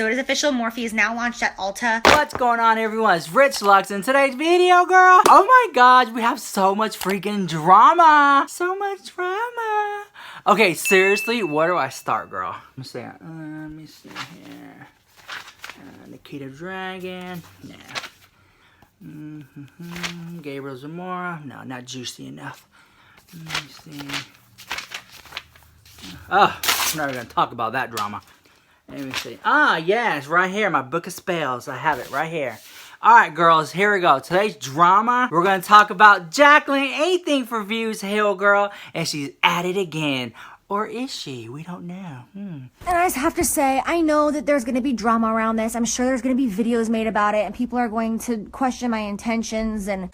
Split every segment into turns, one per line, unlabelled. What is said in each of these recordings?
So it is official, Morphe is now launched at Ulta.
What's going on, everyone? It's Rich Lux in today's video, girl. Oh my gosh, we have so much freaking drama. So much drama. Okay, seriously, where do I start, girl? Let me see here. Nikita Dragon. Yeah. Gabriel Zamora. No, not juicy enough. Let me see. Oh, I'm not gonna talk about that drama. Let me see. Ah, yeah, it's right here. My book of spells. I have it right here. Alright, girls, here we go. Today's drama, we're going to talk about Jaclyn. Anything for views, hell, girl. And she's at it again. Or is she? We don't know.
And I just have to say, I know that there's going to be drama around this. I'm sure there's going to be videos made about it. And people are going to question my intentions and...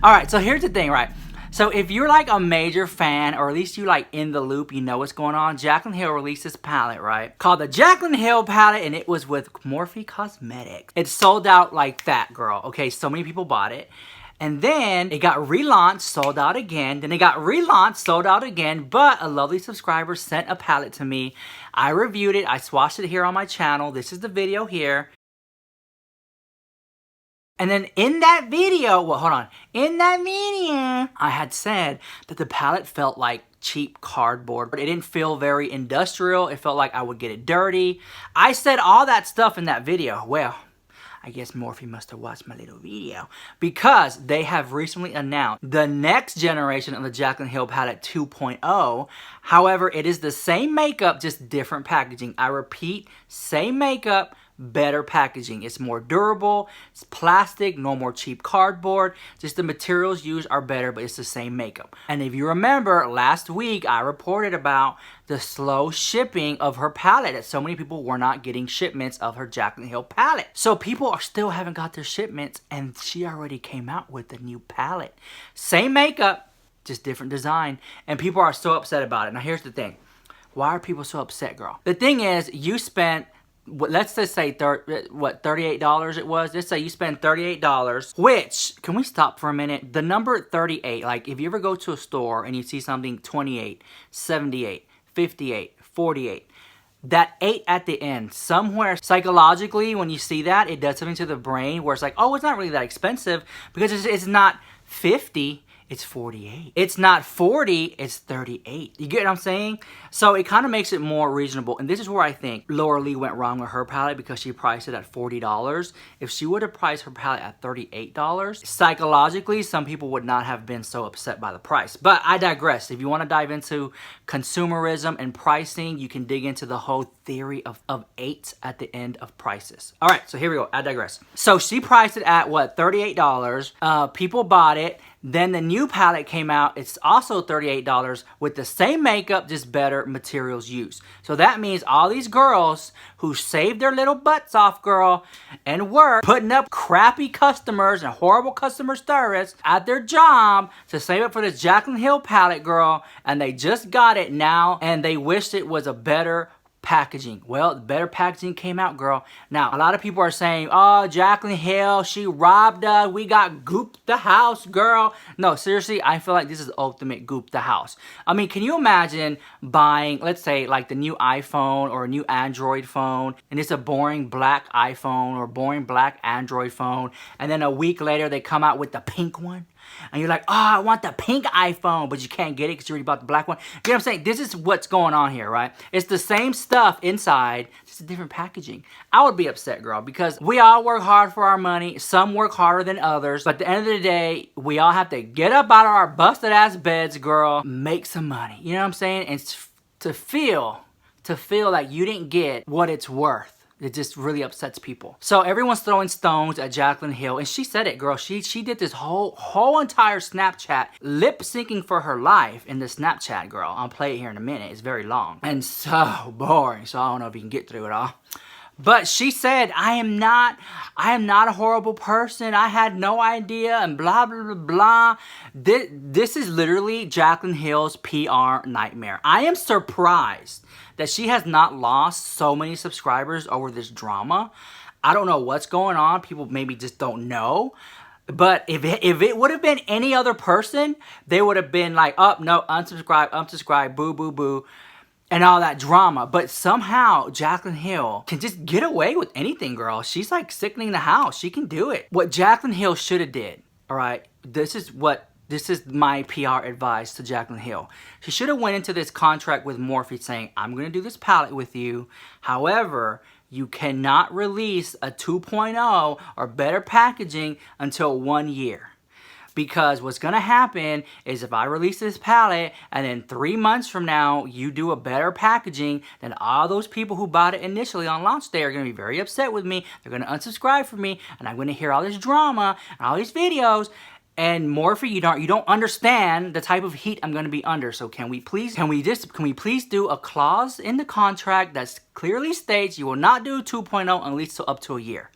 Alright, so here's the thing, right? So if you're like a major fan, or at least you like in the loop, you know what's going on. Jaclyn Hill released this palette, right? Called the Jaclyn Hill palette, and it was with Morphe Cosmetics. It sold out like that, girl. Okay, so many people bought it. And then it got relaunched, sold out again. Then it got relaunched, sold out again. But a lovely subscriber sent a palette to me. I reviewed it. I swatched it here on my channel. This is the video here. And then in that video, well, hold on. In that video, I had said that the palette felt like cheap cardboard. It didn't feel very industrial. It felt like I would get it dirty. I said all that stuff in that video. Well, I guess Morphe must have watched my little video, because they have recently announced the next generation of the Jaclyn Hill palette 2.0. However, it is the same makeup, just different packaging. I repeat, same makeup, better packaging. It's more durable, it's plastic, no more cheap cardboard. Just the materials used are better, but it's the same makeup. And if you remember, last week I reported about the slow shipping of her palette, that so many people were not getting shipments of her Jaclyn Hill palette. So people are still haven't got their shipments, and she already came out with the new palette. Same makeup, just different design, and people are so upset about it. Now here's the thing. Why are people so upset, girl? The thing is, you spent, let's just say $38 it was. Let's say you spend $38, which, can we stop for a minute? The number 38, like if you ever go to a store and you see something 28, 78, 58, 48, that 8 at the end, somewhere psychologically when you see that, it does something to the brain where it's like, oh, it's not really that expensive, because it's not 50. It's 48. It's not 40, it's 38. You get what I'm saying? So it kind of makes it more reasonable. And this is where I think Laura Lee went wrong with her palette, because she priced it at $40. If she would have priced her palette at $38, psychologically, some people would not have been so upset by the price. But I digress. If you want to dive into consumerism and pricing, you can dig into the whole theory of 8 at the end of prices. All right, so here we go. I digress. So she priced it at, what, $38. People bought it. Then the new palette came out. It's also $38 with the same makeup, just better materials used. So that means all these girls who saved their little butts off, girl, and work putting up crappy customers and horrible customer service at their job to save up for this Jaclyn Hill palette, girl, and they just got it now, and they wished it was a better packaging. Well, the better packaging came out, girl. Now, a lot of people are saying, oh, Jaclyn Hill, she robbed us. We got gooped the house, girl. No, seriously, I feel like this is ultimate goop the house. I mean, can you imagine buying, let's say, like the new iPhone or a new Android phone, and it's a boring black iPhone or boring black Android phone, and then a week later they come out with the pink one? And you're like, oh, I want the pink iPhone, but you can't get it because you already bought the black one. You know what I'm saying? This is what's going on here, right? It's the same stuff inside, just a different packaging. I would be upset, girl, because we all work hard for our money. Some work harder than others. But at the end of the day, we all have to get up out of our busted ass beds, girl, make some money. You know what I'm saying? And to feel like you didn't get what it's worth. It just really upsets people. So everyone's throwing stones at Jaclyn Hill, and she said it, girl. She did this whole entire Snapchat lip syncing for her life in the Snapchat, girl. I'll play it here in a minute. It's very long and so boring. So I don't know if you can get through it all. But she said, I am not a horrible person. I had no idea, and blah, blah, blah, blah. This is literally Jaclyn Hill's PR nightmare. I am surprised that she has not lost so many subscribers over this drama. I don't know what's going on. People maybe just don't know. But if it would have been any other person, they would have been like, oh, no, unsubscribe, boo, boo, boo, and all that drama. But somehow, Jaclyn Hill can just get away with anything, girl. She's like sickening the house. She can do it. What Jaclyn Hill should have did, all right, this is my PR advice to Jaclyn Hill. She should have went into this contract with Morphe saying, I'm going to do this palette with you. However, you cannot release a 2.0 or better packaging until 1 year. Because what's going to happen is if I release this palette and then 3 months from now you do a better packaging, then all those people who bought it initially on launch day are going to be very upset with me. They're going to unsubscribe from me, and I'm going to hear all this drama and all these videos. And Morphe, you don't understand the type of heat I'm going to be under. So can we please do a clause in the contract that clearly states you will not do 2.0 at least up to a year?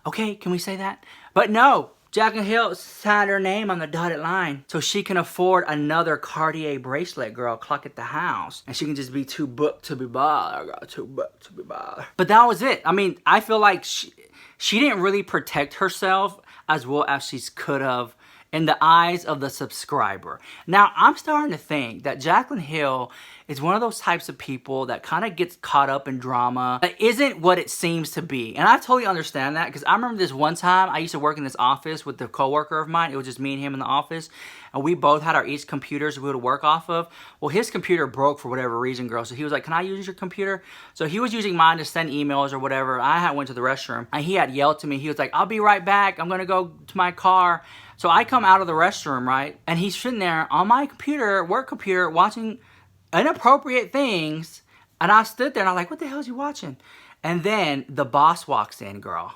Okay, can we say that? But no, Jaclyn Hill signed her name on the dotted line so she can afford another Cartier bracelet, girl. Clock at the house, and she can just be too booked to be bothered, girl. Too booked to be bothered. But that was it. I mean, I feel like she didn't really protect herself as well as she could have in the eyes of the subscriber. Now, I'm starting to think that Jaclyn Hill is one of those types of people that kind of gets caught up in drama that isn't what it seems to be. And I totally understand that, because I remember this one time I used to work in this office with a coworker of mine. It was just me and him in the office, and we both had our each computers we would work off of. Well, his computer broke for whatever reason, girl. So he was like, can I use your computer? So he was using mine to send emails or whatever. I went to the restroom, and he had yelled to me. He was like, I'll be right back. I'm going to go to my car. So I come out of the restroom, right? And he's sitting there on my computer, work computer, watching inappropriate things. And I stood there and I'm like, what the hell is he watching? And then the boss walks in, girl.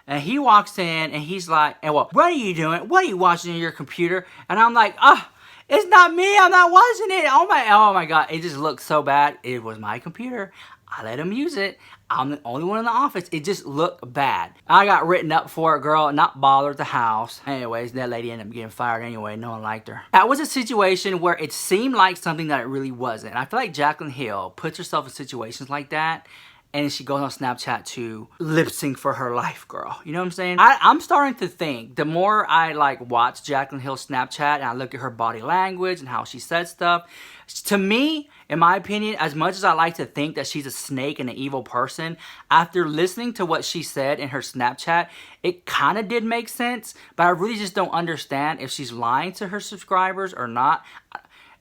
And he walks in and he's like, well, what are you doing? What are you watching on your computer? And I'm like, oh, it's not me. I'm not watching it. Oh my God. It just looked so bad. It was my computer. I let him use it. I'm the only one in the office. It just looked bad. I got written up for it, girl. Not bothered the house. Anyways, that lady ended up getting fired anyway. No one liked her. That was a situation where it seemed like something that it really wasn't. And I feel like Jaclyn Hill puts herself in situations like that, and she goes on Snapchat to lip sync for her life, girl. You know what I'm saying? I'm starting to think, the more I like watch Jaclyn Hill's Snapchat and I look at her body language and how she says stuff, to me, in my opinion, as much as I like to think that she's a snake and an evil person, after listening to what she said in her Snapchat, it kind of did make sense, but I really just don't understand if she's lying to her subscribers or not.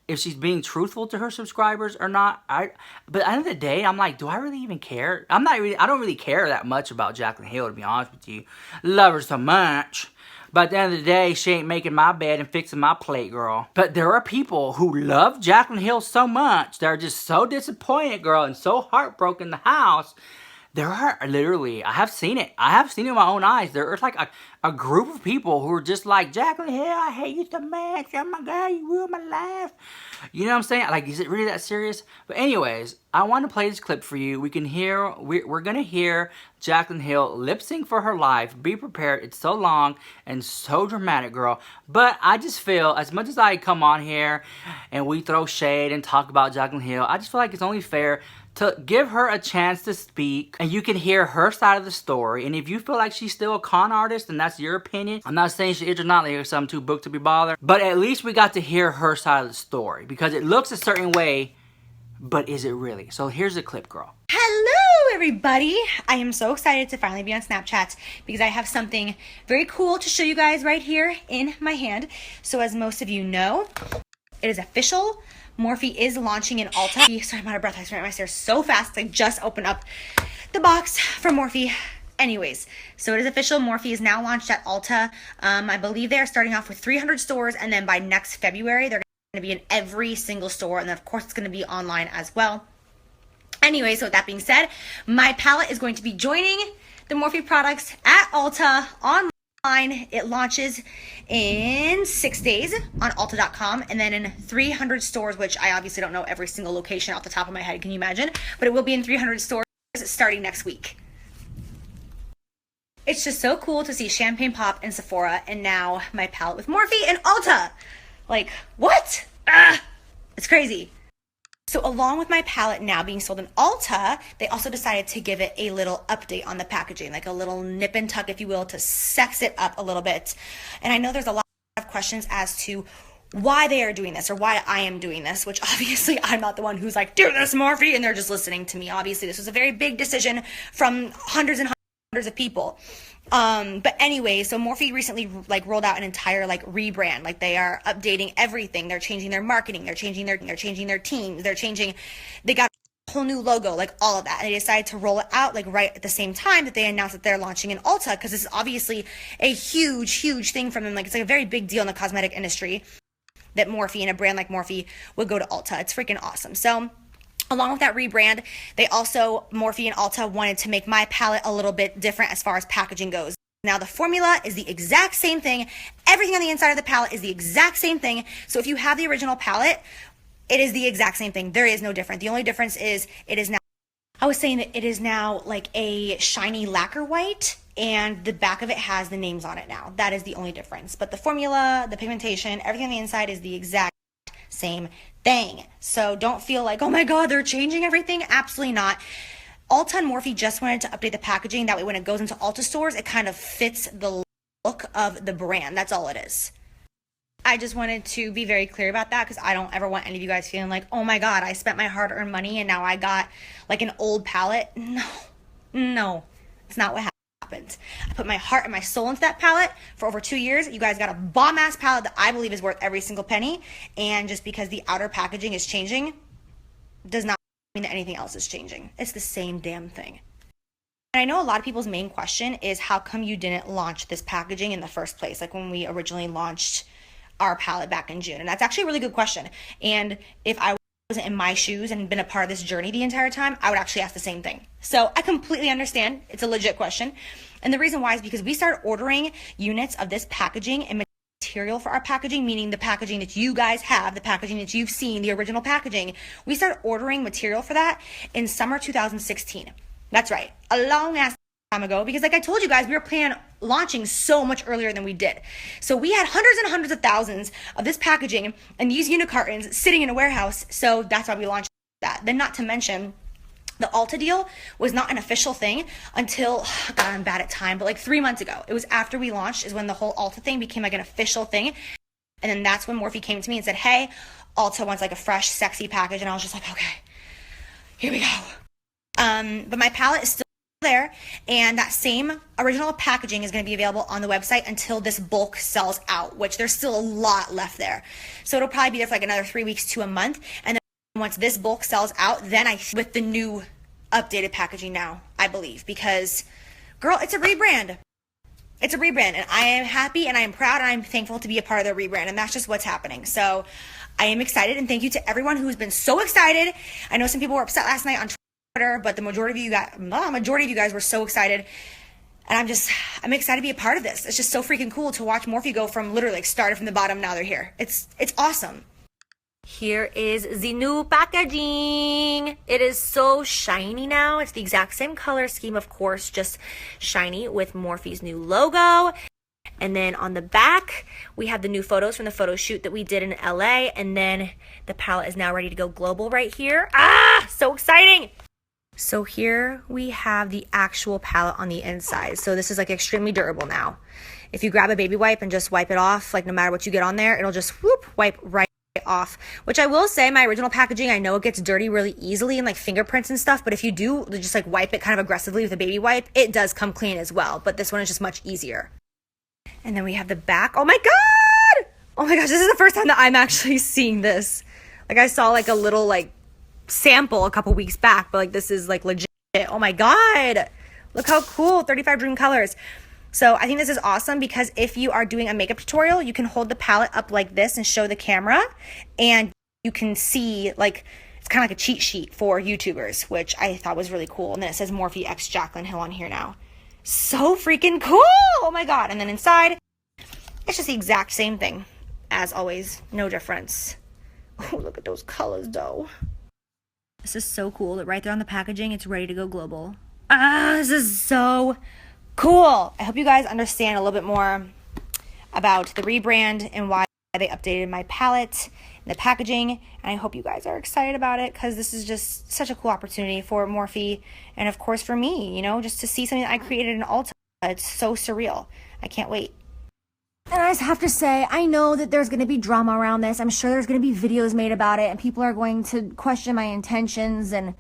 If she's being truthful to her subscribers or not. But at the end of the day, I'm like, do I really even care? I don't really care that much about Jaclyn Hill, to be honest with you. Love her so much. But at the end of the day, she ain't making my bed and fixing my plate, girl. But there are people who love Jaclyn Hill so much. They're just so disappointed, girl, and so heartbroken in the house. There are literally, I have seen it. I have seen it with my own eyes. There's like a group of people who are just like, Jaclyn Hill, I hate you so much. Oh my God, you ruined my life. You know what I'm saying? Like, is it really that serious? But anyways, I want to play this clip for you. We're going to hear Jaclyn Hill lip sync for her life. Be prepared. It's so long and so dramatic, girl. But I just feel, as much as I come on here and we throw shade and talk about Jaclyn Hill, I just feel like it's only fair to give her a chance to speak, and you can hear her side of the story. And if you feel like she's still a con artist, and that's your opinion, I'm not saying she is or not, like I'm too booked to be bothered, but at least we got to hear her side of the story, because it looks a certain way, but is it really? So here's the clip, girl.
Hello, everybody. I am so excited to finally be on Snapchat because I have something very cool to show you guys right here in my hand. So as most of you know, it is official. Morphe is launching in Ulta. Sorry, I'm out of breath. I ran my stairs so fast. I just opened up the box from Morphe. Anyways, so it is official. Morphe is now launched at Ulta. I believe they are starting off with 300 stores, and then by next February, they're going to be in every single store. And then, of course, it's going to be online as well. Anyway, so with that being said, my palette is going to be joining the Morphe products at Ulta online. It launches in 6 days on Ulta.com, and then in 300 stores, which I obviously don't know every single location off the top of my head, can you imagine? But it will be in 300 stores starting next week. It's just so cool to see Champagne Pop and Sephora, and now my palette with Morphe and Ulta. Like, what? It's crazy. So along with my palette now being sold in Ulta, they also decided to give it a little update on the packaging, like a little nip and tuck, if you will, to sex it up a little bit. And I know there's a lot of questions as to why they are doing this or why I am doing this, which obviously I'm not the one who's like, do this, Morphe, and they're just listening to me. Obviously, this was a very big decision from hundreds and hundreds of people. But anyway, so Morphe recently like rolled out an entire like rebrand. Like they are updating everything. They're changing their marketing. They're changing their teams. They got a whole new logo, like all of that. And they decided to roll it out like right at the same time that they announced that they're launching in Ulta, because this is obviously a huge thing from them. Like it's like a very big deal in the cosmetic industry that Morphe and a brand like Morphe would go to Ulta. It's freaking awesome. So along with that rebrand, they also, Morphe and Ulta, wanted to make my palette a little bit different as far as packaging goes. Now the formula is the exact same thing. Everything on the inside of the palette is the exact same thing. So if you have the original palette, it is the exact same thing. There is no difference. The only difference is it is now, I was saying that it is now like a shiny lacquer white, and the back of it has the names on it now. That is the only difference. But the formula, the pigmentation, everything on the inside is the exact same thing. So don't feel like, oh my God, they're changing everything. Absolutely not. Ulta and Morphe just wanted to update the packaging. That way when it goes into Ulta stores, it kind of fits the look of the brand. That's all it is. I just wanted to be very clear about that, because I don't ever want any of you guys feeling like, oh my God, I spent my hard-earned money and now I got like an old palette. No, it's not what happened. I put my heart and my soul into that palette for over 2 years. You guys got a bomb-ass palette that I believe is worth every single penny. And just because the outer packaging is changing does not mean that anything else is changing. It's the same damn thing. And I know a lot of people's main question is, how come you didn't launch this packaging in the first place? Like when we originally launched our palette back in June. And that's actually a really good question. And if I wasn't in my shoes and been a part of this journey the entire time, I would actually ask the same thing. So I completely understand. It's a legit question. And the reason why is because we started ordering units of this packaging and material for our packaging, meaning the packaging that you guys have, the packaging that you've seen, the original packaging. We started ordering material for that in summer 2016. That's right. A long ass time ago, because like I told you guys, we were planning on launching so much earlier than we did. So we had hundreds and hundreds of thousands of this packaging and these unit cartons sitting in a warehouse. So that's why we launched that. Then not to mention, the Ulta deal was not an official thing until, God, I'm bad at time, but like 3 months ago. It was after we launched is when the whole Ulta thing became like an official thing. And then that's when Morphe came to me and said, hey, Ulta wants like a fresh, sexy package. And I was just like, okay, here we go. But my palette is still there, and that same original packaging is going to be available on the website until this bulk sells out, which there's still a lot left there. So it'll probably be there for like another 3 weeks to a month. And then once this bulk sells out, then with the new updated packaging now, I believe, because girl, it's a rebrand. It's a rebrand, and I am happy and I am proud and I'm thankful to be a part of the rebrand, and that's just what's happening. So I am excited, and thank you to everyone who's been so excited. I know some people were upset last night on Twitter, but the majority of you guys were so excited, and I'm excited to be a part of this. It's just so freaking cool to watch Morphe go from literally like started from the bottom, now they're here. It's awesome. Here is the new packaging. It is so shiny now. It's the exact same color scheme, of course, just shiny with Morphe's new logo. And then on the back, we have the new photos from the photo shoot that we did in LA. And then the palette is now ready to go global right here. Ah, so exciting. So here we have the actual palette on the inside. So this is like extremely durable now. If you grab a baby wipe and just wipe it off, like no matter what you get on there, it'll just whoop, wipe right off. Which I will say, my original packaging, I know it gets dirty really easily and like fingerprints and stuff, but if you do just like wipe it kind of aggressively with a baby wipe, it does come clean as well. But this one is just much easier. And then we have the back. Oh my God! Oh my gosh, this is the first time that I'm actually seeing this. Like I saw like a little like sample a couple weeks back, but like this is like legit. Oh my God, look how cool. 35 Dream Colors. So I think this is awesome because if you are doing a makeup tutorial, you can hold the palette up like this and show the camera, and you can see like it's kind of like a cheat sheet for YouTubers, which I thought was really cool. And then it says Morphe x Jaclyn Hill on here now. So freaking cool. Oh my God. And then inside, it's just the exact same thing as always. No difference. Oh, look at those colors though. This is so cool that right there on the packaging, it's ready to go global. Ah, this is so cool. I hope you guys understand a little bit more about the rebrand and why they updated my palette the packaging, and I hope you guys are excited about it because this is just such a cool opportunity for Morphe and of course for me, you know, just to see something that I created in Ulta. It's so surreal. I can't wait.
And I just have to say, I know that there's going to be drama around this. I'm sure there's going to be videos made about it, and people are going to question my intentions and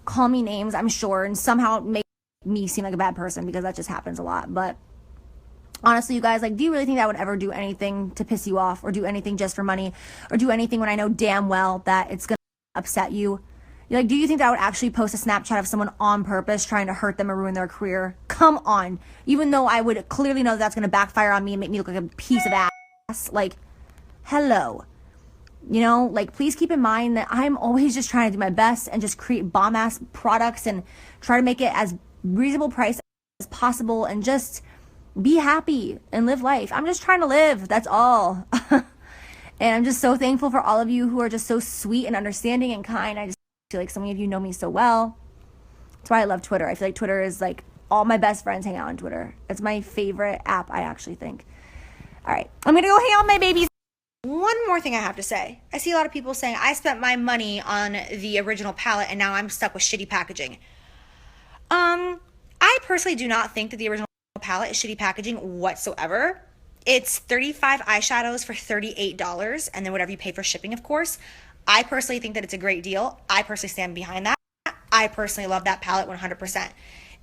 call me names, I'm sure, and somehow make me seem like a bad person, because that just happens a lot. But honestly, you guys, like, do you really think that I would ever do anything to piss you off, or do anything just for money, or do anything when I know damn well that it's going to upset you? Like, do you think that I would actually post a Snapchat of someone on purpose trying to hurt them or ruin their career? Come on. Even though I would clearly know that's going to backfire on me and make me look like a piece of ass. Like, hello. You know, like, please keep in mind that I'm always just trying to do my best and just create bomb-ass products and try to make it as reasonable price as possible and just be happy and live life. I'm just trying to live. That's all. And I'm just so thankful for all of you who are just so sweet and understanding and kind. I just feel like so many of you know me so well. That's why I love Twitter. I feel like Twitter is like, all my best friends hang out on Twitter. It's my favorite app, I actually think. All right, I'm gonna go hang out with my babies.
One more thing I have to say. I see a lot of people saying, I spent my money on the original palette and now I'm stuck with shitty packaging. I personally do not think that the original palette is shitty packaging whatsoever. It's 35 eyeshadows for $38, and then whatever you pay for shipping, of course. I personally think that it's a great deal. I personally stand behind that. I personally love that palette 100%.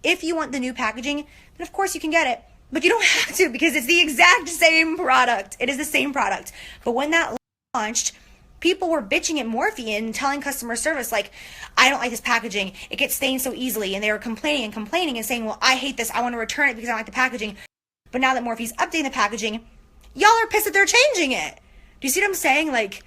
If you want the new packaging, then of course you can get it, but you don't have to, because it's the exact same product. It is the same product. But when that launched, people were bitching at Morphe and telling customer service, like, I don't like this packaging. It gets stained so easily. And they were complaining and saying, well, I hate this. I want to return it because I don't like the packaging. But now that Morphe's updating the packaging, y'all are pissed that they're changing it. Do you see what I'm saying? Like,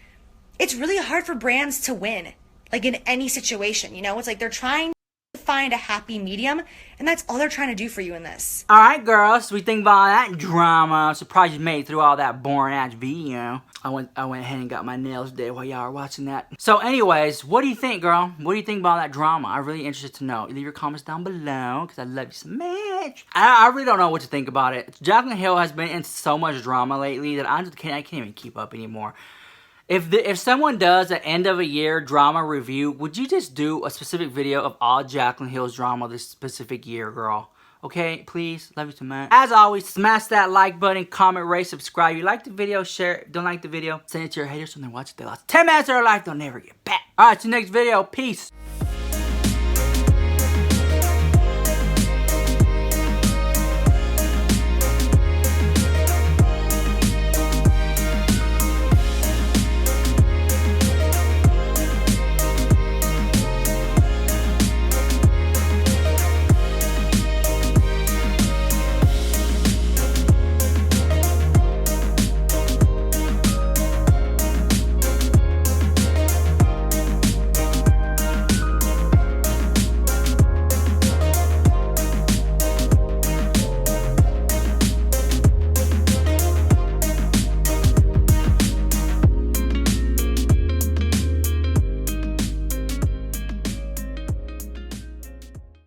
it's really hard for brands to win, like, in any situation, you know? It's like they're trying to find a happy medium, and that's all they're trying to do for you in this.
All right, girls, so we think about all that drama. I'm surprised you made it through all that boring-ass video. I went ahead and got my nails did while y'all are watching that. So anyways, what do you think, girl? What do you think about that drama? I'm really interested to know. Leave your comments down below, because I love you so much. I really don't know what to think about it. Jaclyn Hill has been in so much drama lately that I can't even keep up anymore. If someone does an end of a year drama review, would you just do a specific video of all Jaclyn Hill's drama this specific year, girl? Okay, please. Love you so much. As always, smash that like button, comment, rate, subscribe. You like the video, share it. Don't like the video, send it to your haters when they're watching. They lost 10 minutes of their life, they'll never get back. Alright, see you next video. Peace.